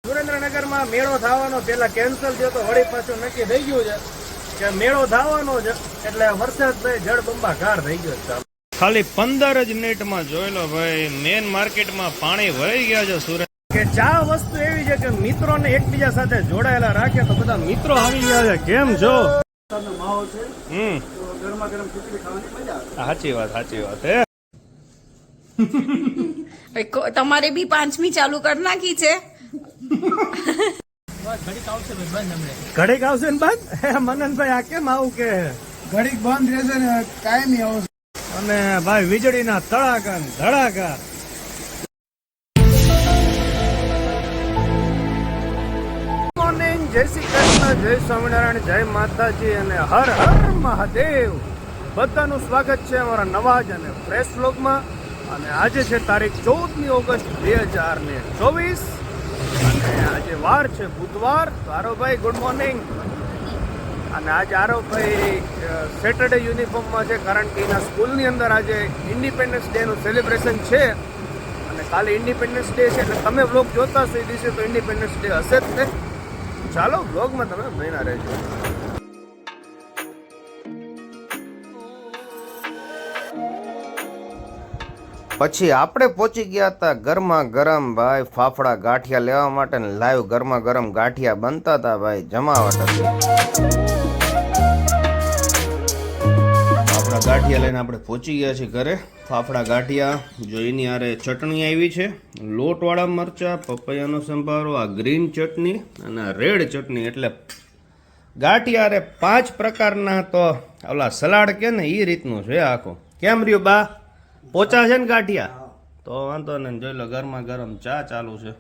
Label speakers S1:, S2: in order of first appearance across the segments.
S1: સુરેન્દ્રનગરમાં મેળો થવાનો પેલા કેન્સલ થયો તો વળી પાછું નક્કી થઈ ગયું છે કે મેળો થવાનો છે એટલે વરસાદ થઈ જળબંબાકાર થઈ ગયો છે. ખાલી 15 જ મિનિટમાં જોઈ લો ભાઈ, મેન માર્કેટમાં પાણી ભરાઈ ગયા છે સુરત. કે ચા વસ્તુ એવી છે કે મિત્રોને એકબીજા સાથે જોડાયેલા રાખે તો બધા મિત્રો આવી ગયા છે. કેમ છો? સાચી વાત હે.
S2: તમારે બી 5મી ચાલુ કરી નાખી છે.
S1: ઘડીક આવશે ને બંધ. મનનભાઈ આ કેમ આવું કે
S3: ઘડીક બંધ રહેશે ને કાયમી આવશે.
S1: અને ભાઈ વીજળીના તડાકા ને ધડાકા. મોર્નિંગ, જય શ્રી કૃષ્ણ, જય સ્વામિનારાયણ, જય માતાજી અને હર હર મહાદેવ. બધાનું સ્વાગત છે અમારા નવા જ અને ફ્રેશ વ્લોગમાં. અને આજે છે તારીખ 14મી ઓગસ્ટ 2024 અને આજે વાર છે બુધવાર. તો આરોભાઈ ગુડ મોર્નિંગ. અને આજે આરોભાઈ સેટરડે યુનિફોર્મમાં છે કારણ કે એના સ્કૂલની અંદર આજે ઇન્ડિપેન્ડન્સ ડેનું સેલિબ્રેશન છે અને કાલે ઇન્ડિપેન્ડન્સ ડે છે એટલે તમે વ્લોગ જોતા હશો એ દિવસે તો ઇન્ડિપેન્ડન્સ ડે હશે જ ને. ચાલો વ્લોગમાં તમે બન્યા રહેજો. પછી આપણે પહોંચી ગયા હતા ગરમા ગરમ ભાઈ ફાફડા ગાંઠિયા લેવા માટે ને લાઈવ ગરમા ગરમ ગાંઠિયા બનતા હતા ભાઈ, જમાવટ હતી. ફાફડા ગાંઠિયા લઈને આપણે પહોંચી ગયા છીએ ઘરે. ફાફડા ગાંઠિયા જો એની આરે ચટણી આવી છે, લોટવાળા મરચા, પપૈયાનો સંભારો, આ ગ્રીન ચટણી અને રેડ ચટણી. એટલે ગાંઠિયા અરે 5 પ્રકારના તો ઓલા સલાડ કે ને એ રીતનું છે આખું. કેમ રહ્યું બા? પોચા છે ને ગાંઠિયા? તો વાંધો ને. જોઈ લો ગરમા ગરમ ચા ચાલુ છે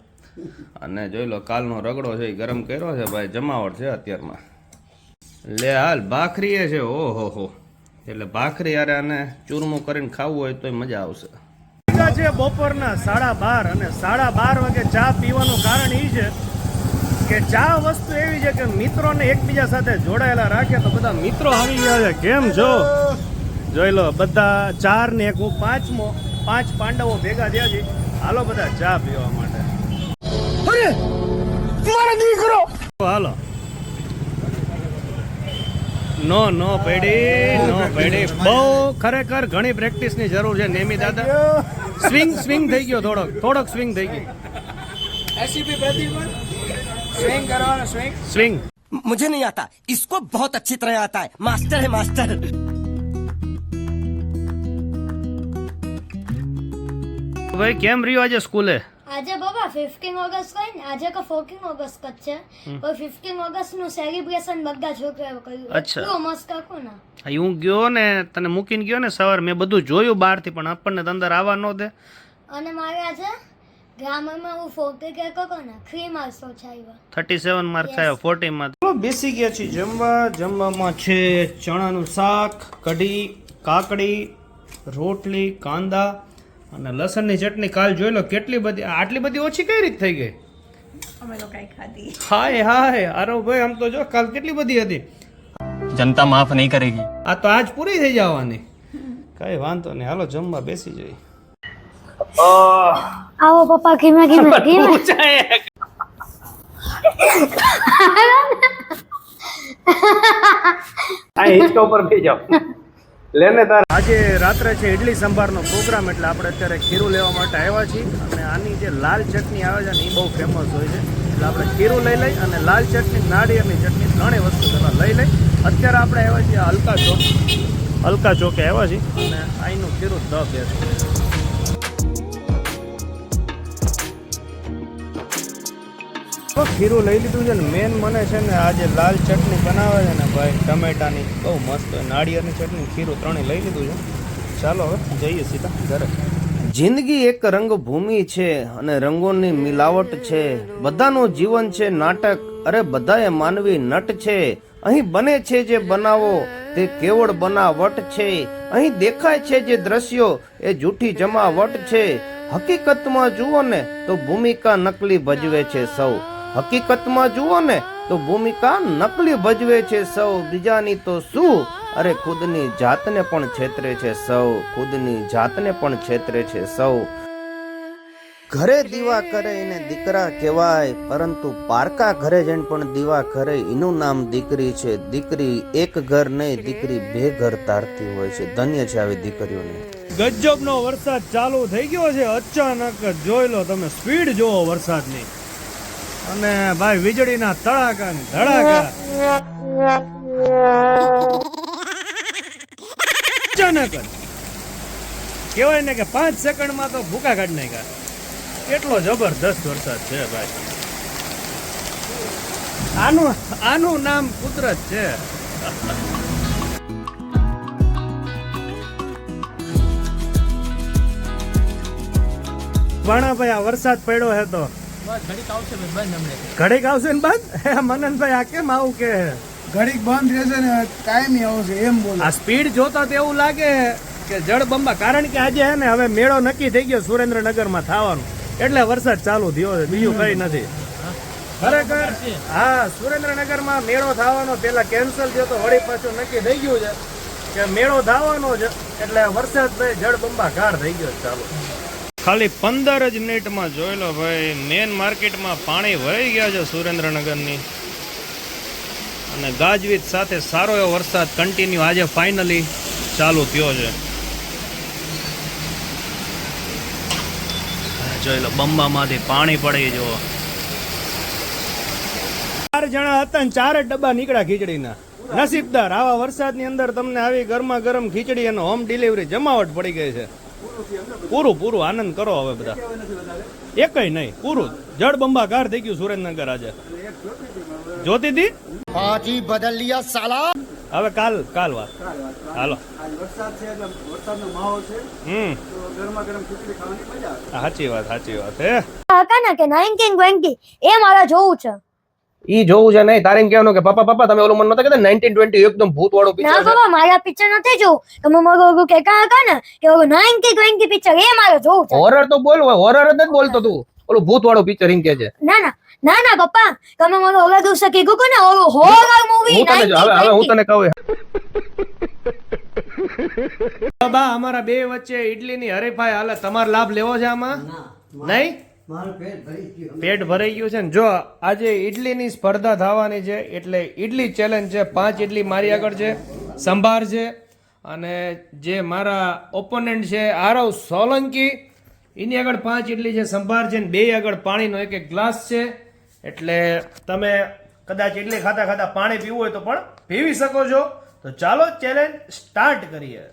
S1: અને જોઈ લો કાલનો રગડો છે એ ગરમ કર્યો છે ભાઈ, જમાવટ છે અત્યારમાં. લે હાલ ભાખરી છે. ઓહો હો. એટલે ભાખરી યારે આને ચૂરમું કરીને ખાવું હોય તો મજા આવશે. છે બપોરના 12:30 અને 12:30 વાગે ચા પીવાનું કારણ એ છે કે ચા વસ્તુ એવી છે કે મિત્રોને એકબીજા સાથે જોડાયેલા રાખે તો બધા મિત્રો આવી ગયા છે. કેમ છો? જોઈ લો બધા 4 ને એક હું 5મો. 5 પાંડવો ભેગા થયા છે. હાલો બધા ચા પીવા માટે. અરે મારા દીકરો હાલો. નો પડી. બહુ ખરેખર ઘણી પ્રેક્ટિસની જરૂર છે નેમી દાદા. સ્વિંગ થઈ ગયો, થોડોક સ્વિંગ થઈ ગયો. સ્વિંગ
S4: मुझे नहीं आता, इसको बहुत अच्छी तरह आता है. मास्टर है मास्टर.
S1: ભાઈ કેમ રહ્યો આજે સ્કૂલે?
S5: આજે બાબા 15 ઓગસ્ટ કઈ ને આજે તો 14 ઓગસ્ટ જ છે પણ 15 ઓગસ્ટ નું સેલિબ્રેશન બધા છોકરાઓ કર્યું.
S1: અચ્છા.
S5: એટલું મસ્ત કાકો ને.
S1: હું ગયો ને તને મૂકીને ગયો ને સવાર, મેં બધું જોયું બહારથી પણ આપણને તો અંદર આવવા ન દે.
S5: અને મારે આજે ગ્રામરમાં હું 40 કે કહો ને 3 માર્ક્સ ઓછા આવ્યા.
S1: 37 માર્ક્સ આવ્યા 40 માં. બેસી ગયા છીએ જમવામાં છે ચણાનું શાક, કઢી, કાકડી, રોટલી, કાંદા અને લસણની ચટણી. કાલ જોઈ લો કેટલી બધી, આટલી બધી ઓછી કઈ રીતે થઈ ગઈ?
S2: અમે લોકો ખાધી.
S1: હાય અરે ભાઈ આમ તો જો કાલ કેટલી બધી હતી.
S4: जनता माफ नहीं करेगी.
S1: આ તો આજ પૂરી થઈ જવાની. કઈ વાંધો નહીં, હાલો જમવા બેસી જઈએ.
S5: આવો પપ્પા ધીમે ધીમે
S1: આ હિંચકા ઉપર બેસી જાઓ. લેને તાર. આજે રાત્રે છે ઇડલી સંભારનો પ્રોગ્રામ એટલે આપણે અત્યારે ખીરું લેવા માટે આવ્યા છીએ. અને આની જે લાલ ચટણી આવે છે ને એ બહુ ફેમસ હોય છે એટલે આપણે ખીરું લઈ લઈ અને લાલ ચટણી, નાળિયેરની ચટણી ત્રણેય વસ્તુ પહેલાં લઈ લઈ. અત્યારે આપણે આવ્યા છીએ હલકા ચોકે આવ્યા છીએ અને અહીંનું ખીરું ધ બેસ્ટ. ખીરું લઈ લીધું છે ને મેન મને છે ને આજે લાલ ચટણી બનાવે છે ને ભાઈ ટમેટાની બહુ મસ્ત, નાળિયેરની ચટણી, ખીરું ત્રણેય લઈ લીધું છે. ચાલો હવે જઈએ સીધા ઘરે. જિંદગી એક રંગભૂમિ છે અને રંગોની મિલાવટ છે. બધાનું જીવન છે નાટક. અરે બધાએ માનવી નટ છે. અહીં બને છે જે બનાવો તે કેવળ બનાવટ છે. અહીં દેખાય છે જે દ્રશ્યો એ જૂઠી જમાવટ છે. હકીકતમાં જુઓ ને તો ભૂમિકા નકલી ભજવે છે સૌ. હકીકતમાં જુઓ ને તો ભૂમિકા નકલી ભજવે છે સૌ. બીજાની તો શું, અરે ખુદની જાતને પણ છેતરે છે સૌ. ખુદની જાતને પણ છેતરે છે સૌ. ઘરે દીવા કરે એને દીકરા કહેવાય, પરંતુ પારકા ઘરે જઈને પણ દીવા કરે એનું નામ દીકરી છે. દીકરી એક ઘર નહીં, દીકરી બે ઘર તારતી હોય છે. ધન્ય છે આવી દીકરીઓને.
S6: ગજબનો વરસાદ ચાલુ થઈ ગયો છે અચાનક જ. જોઈ લો તમે, સ્પીડ જોવો વરસાદની. અને ભાઈ વીજળીના તડાકા ને ધડાકા. અચાનક જ કહેવાય ને કે 5 સેકન્ડમાં તો ભૂકા કાઢી નાખ્યા. કેટલો જબરદસ્ત વરસાદ છે ભાઈ. આનું નામ કુદરત છે. ભાણાભાઈ આ વરસાદ પડ્યો હે તો ઘડીક આવશે ને બંધ. મનનભાઈ આ કેમ આવું કે
S3: ઘડીક બંધ રહેશે ને કાયમી આવશે એમ બોલો.
S6: આ સ્પીડ જોતા તો એવું લાગે કે જળબંબા. કારણ કે આજે હે ને હવે મેળો નક્કી થઈ ગયો સુરેન્દ્રનગરમાં થવાનું, એટલે વરસાદ ચાલુ થયો છે, બીજું કઈ નથી. ખરેખર હા, સુરેન્દ્રનગરમાં મેળો થવાનો પેલા કેન્સલ થયો તો વળી પાછું નક્કી થઈ ગયું છે કે મેળો થવાનો છે, એટલે વરસાદ ભાઈ જળબંબાકાર થઈ ગયો ચાલુ. ખાલી 15 જ મિનિટમાં જોઈ લો ભાઈ, મેન માર્કેટમાં પાણી ભરાઈ ગયા છે સુરેન્દ્રનગરની. અને ગાજવીજ સાથે સારો એવો વરસાદ કન્ટિન્યુ આજે ફાઇનલી ચાલુ થયો છે. જોઈ લો, બંબામાંથી પાણી પડી જો. 4 જણા હતા ને 4 જ ડબ્બા નીકળ્યા ખીચડીના. નસીબદાર. આવા વરસાદની અંદર તમને આવી ગરમા ગરમ ખીચડી અને હોમ ડિલિવરી જમાવટ પડી ગઈ છે. પૂરું આનંદ કરો હવે બધા. એકય નહીં, પૂરું જળબંબાકાર થઈ ગયું સુરેન્દ્રનગર આજે. જોતી હતી
S4: पार्टी बदल लिया साला.
S6: હવે કાલ વાત હાલો. સાચી વાત હે.
S5: કાકા ના કે 1920 એ મારા જોવું છે.
S6: ઈ જોવું છે નહીં, તારે એમ કહેવાનું કે પપ્પા તમે ઓલું મન નતા કહેતા 1920 એકદમ ભૂત વાળું
S5: ના
S6: પિક્ચર છે.
S5: બાબા, મારા પિક્ચર નથી જોવું. તમે મારું કે કાકા ને કે 1920 પિક્ચર એ મારે જોવું છે.
S6: હોરર તો બોલ, હોરર જ નથી બોલતો તું, ઓલું ભૂત વાળું પિક્ચર એમ કે છે.
S5: ના પપ્પા, તમે મને ઓલા દિવસે કીધું કે ને હોરર મૂવી.
S6: હું તને કહું બા, અમારા બે વચ્ચે ઈડલીની હરીફાઈ હાલે. તમારો લાભ લેવો છે આમાં? નહીં, પેટ ભરાઈ ગયું છે ને. જો આજે ઈડલીની સ્પર્ધા થવાની છે, એટલે ઈડલી ચેલેન્જ છે. 5 ઈડલી મારી આગળ છે, સંભાર છે, અને જે મારા ઓપોનન્ટ છે આરવ સોલંકી, એની આગળ 5 ઈડલી છે, સંભાર છે, ને 2 આગળ પાણીનો એક ગ્લાસ છે. એટલે તમે કદાચ ઈડલી ખાતા ખાતા પાણી પીવું હોય તો પણ પીવી શકો છો. તો ચાલો ચેલેન્જ સ્ટાર્ટ કરીએ.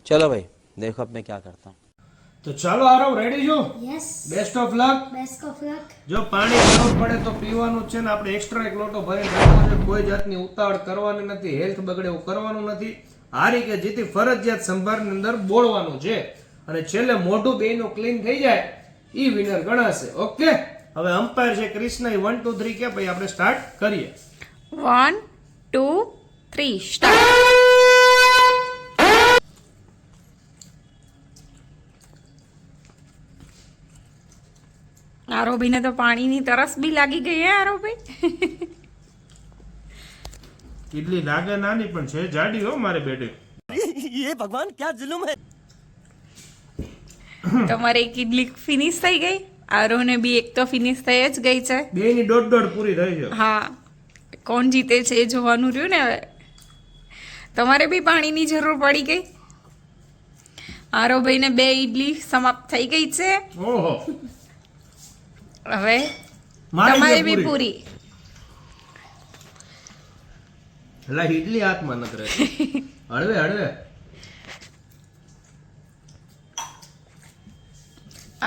S7: चलो भाई देखो अब मैं क्या करता हूँ.
S6: તો ચાલો આરવ, રેડી છો?
S5: Yes,
S6: best of luck.
S5: Best of luck.
S6: જો પાણી જરૂર પડે તો પીવાનું જ છે ને. આપણે એક્સ્ટ્રા એક લોટો ભરીને રાખવાનો છે. કોઈ જાતની ઉતાવળ કરવાની નથી, હેલ્થ બગડે એવું કરવાનું નથી. હારી કે જીતી ફરજિયાત સંભારની અંદર બોળવાનું છે, અને છેલ્લે મોઢું બેયનું ક્લીન થઈ જાય ઈ વિનર ગણાશે. ઓકે, હવે અમ્પાયર છે કૃષ્ણ. 1 2 3 કે ભાઈ આપણે સ્ટાર્ટ કરીએ.
S2: 1 2 3 સ્ટાર્ટ. આરોબીને તો પાણીની તરસ બી લાગી ગઈ હે આરોબી.
S6: ઇડલી લાગે નાની પણ છે જાડી હો મારી બેટી.
S4: ये भगवान क्या जुल्म है.
S2: તમારે એક ઇડલી ફિનિશ થઈ ગઈ, આરોને બી એક તો ફિનિશ થઈ જ ગઈ છે.
S6: બેની દોઢ પૂરી થઈ છે.
S2: હા, કોણ જીતે છે એ જોવાનું રહ્યું ને. હવે તમારે બી પાણીની જરૂર પડી ગઈ. આરોભાઈને 2 ઈડલી સમાપ્ત થઈ ગઈ છે.
S6: ઓહો,
S2: હવે
S6: મારી
S2: તમારી
S6: જે
S2: બી પૂરી.
S6: એટલે ઇડલી હાથમાં નથી રહેતી. હળવે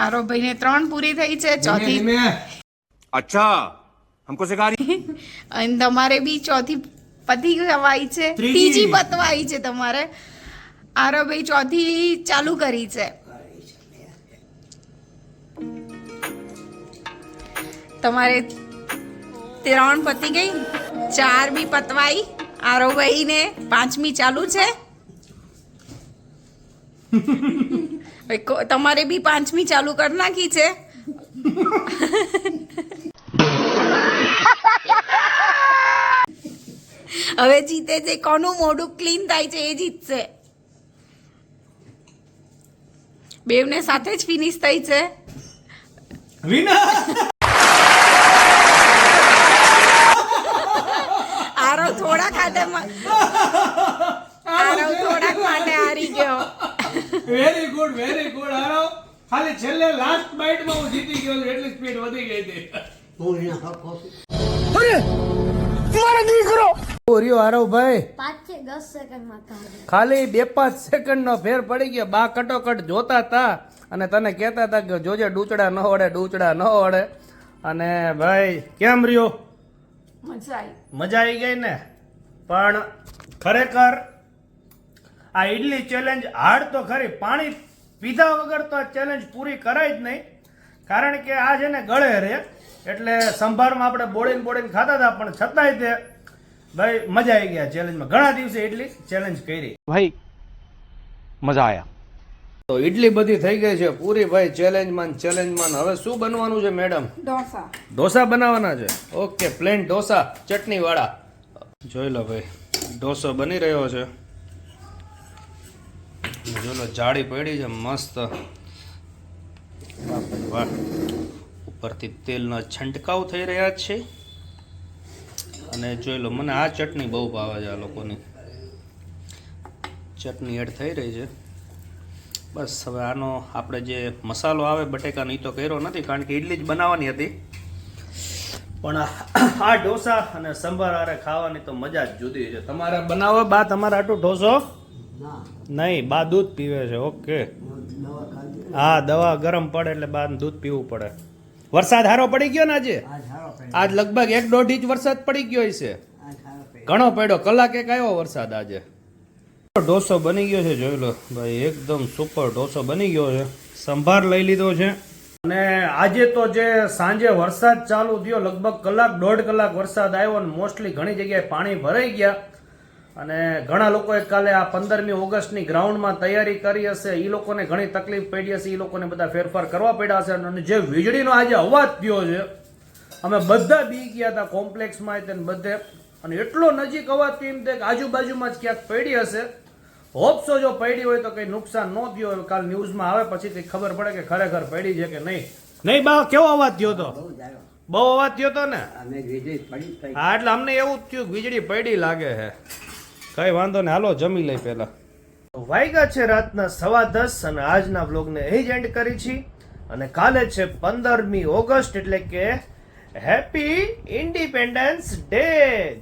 S2: આરોભાઈને 3 પૂરી થઈ છે, ચોથી
S7: अच्छा हमको सिखा रही.
S2: અને તમારે બી ચોથી પતી ગવાઈ છે, ત્રીજી પતવાઈ છે તમારે. આરોભાઈ ચોથી ચાલુ કરી છે. તમારે 3 પતી ગઈ, 4 બી પતવાઈ. આરોભાઈને 5મી ચાલુ છે. તમારે બી 5મી ચાલુ કરી નાખી છે. હવે જીતે છે કોનું મોઢું ક્લીન થાય છે એ જીતશે. બેવને સાથે જ ફિનિશ થઈ છે.
S6: વિના
S2: આરવ થોડાક માટે હારી ગયો.
S6: વેરી ગુડ આરો ખાલી છેલ્લે લાસ્ટ બાઇટમાં હું જીતી ગયો છું, એટલી સ્પીડ વધી ગઈ હતી. રહ્યો આરવ ભાઈ
S5: 5 થી 10 સેકન્ડમાં કાઢી.
S6: ખાલી 2-5 સેકન્ડ નો ફેર પડી ગયો. બા કટોકટ જોતા હતા અને તને કહેતા હતા કે જોજે ડૂચડા ન વડે. અને ભાઈ કેમ રહ્યો? મજા આવી ગઈ ને? પણ ખરેખર આ ઈડલી ચેલેન્જ હાર્ડ તો ખરી, પાણી પીધા વગર તો આ ચેલેન્જ પૂરી કરાય જ નહીં. કારણ કે આ છે ને ગળે રે, એટલે સંભારમાં આપણે બોળીને ખાતા હતા, પણ છતાંય તે ભાઈ મજા આવી ગયા ચેલેન્જમાં. ઘણા દિવસે ઈડલી ચેલેન્જ કરી
S7: भाई मजा आया.
S6: તો ઈડલી બધી થઈ ગઈ છે પૂરી ભાઈ ચેલેન્જમાં. હવે શું બનવાનું છે મેડમ? ઢોસા બનાવવાના છે. ઓકે, પ્લેન ઢોસા ચટણી વાળા. જોઈ લો ભાઈ, ઢોસો બની રહ્યો છે. જોઈ લો, જાળી પડી છે મસ્ત. વાહ, ઉપરથી તેલનો છંટકાવ થઈ રહ્યા છે. અને જોઈ લો, મને આ ચટણી બહુ ભાવે છે. આ લોકોની ચટણી એડ થઈ રહી છે. બસ હવે આનો આપણે જે મસાલો આવે બટેકાનો એ તો કર્યો નથી, કારણ કે ઈડલી જ બનાવવાની હતી. પણ આ ઢોસા અને સંભાર હારે ખાવાની તો મજા જ જુદી છે. તમારે બનાવો બા તમારા આટલું ઢોસો? નહીં, બા દૂધ પીવે છે. ઓકે, હા, દવા ગરમ પડે એટલે બા દૂધ પીવું પડે. વરસાદ હારો પડી ગયો ને આજે? આજ લગભગ 1-1.5 ઇંચ વરસાદ પડી ગયો છે. ઘણો પડ્યો, કલાક એક આવ્યો વરસાદ આજે. ઢોસો બની ગયો છે, જોઈ લો ભાઈ, એકદમ સુપર ઢોસો બની ગયો છે. સંભાર લઈ લીધો છે. અને આજે તો જે સાંજે વરસાદ ચાલુ થયો, લગભગ 1-1.5 કલાક વરસાદ આવ્યો અને મોસ્ટલી ઘણી જગ્યાએ પાણી ભરાઈ ગયા. અને ઘણા લોકોએ કાલે આ 15મી ઓગસ્ટની ગ્રાઉન્ડમાં તૈયારી કરી હશે, એ લોકોને ઘણી તકલીફ પડી હશે, એ લોકોને બધા ફેરફાર કરવા પડ્યા હશે. અને જે વીજળીનો આજે અવાજ થયો છે, અમે બધા બી ગયા હતા કોમ્પ્લેક્સમાં બધે. અને એટલો નજીક અવાજ થયો એમ કે આજુબાજુમાં જ ક્યાંક પડી હશે. હોપસો જો પડી હોય તો કંઈ નુકસાન ન થયું હોય. કાલ ન્યૂઝમાં આવે પછી કંઈ ખબર પડે કે ખરેખર પડી છે કે નહીં. નહીં બા, કેવો અવાજ થયો હતો? બહુ અવાજ થયો હતો ને? હા, એટલે અમને એવું જ થયું વીજળી પડી લાગે છે. કઈ વાંધો ને, હાલો જમી લઈ પેલા. વાગ્યા છે રાતના 10:15 અને આજના વ્લોગને અહીં જ એન્ડ કરી છે. અને કાલે છે 15મી ઓગસ્ટ, એટલે કે હેપી ઇન્ડિપેન્ડન્સ ડે.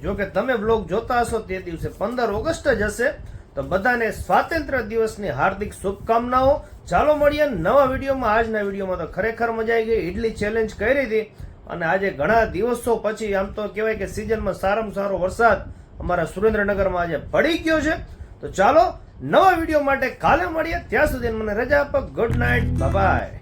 S6: જો કે તમે વ્લોગ જોતા હશો તે દિવસે 15 ઓગસ્ટ જ હશે. તો બધાને સ્વાતંત્ર્ય દિવસની હાર્દિક શુભકામનાઓ. ચાલો મળીએ નવા વિડીયોમાં. આજના વિડીયોમાં તો ખરેખર મજા આવી ગઈ. ઈડલી ચેલેન્જ કરી હતી અને આજે ઘણા દિવસો પછી, આમ તો કહેવાય કે સિઝનમાં સારામાં સારો વરસાદ અમારા સુરેન્દ્રનગરમાં આજે પડી ગયો છે. તો ચાલો નવા વિડીયો માટે કાલે મળીએ. ત્યાં સુધી મને રજા આપો. Good night, bye bye.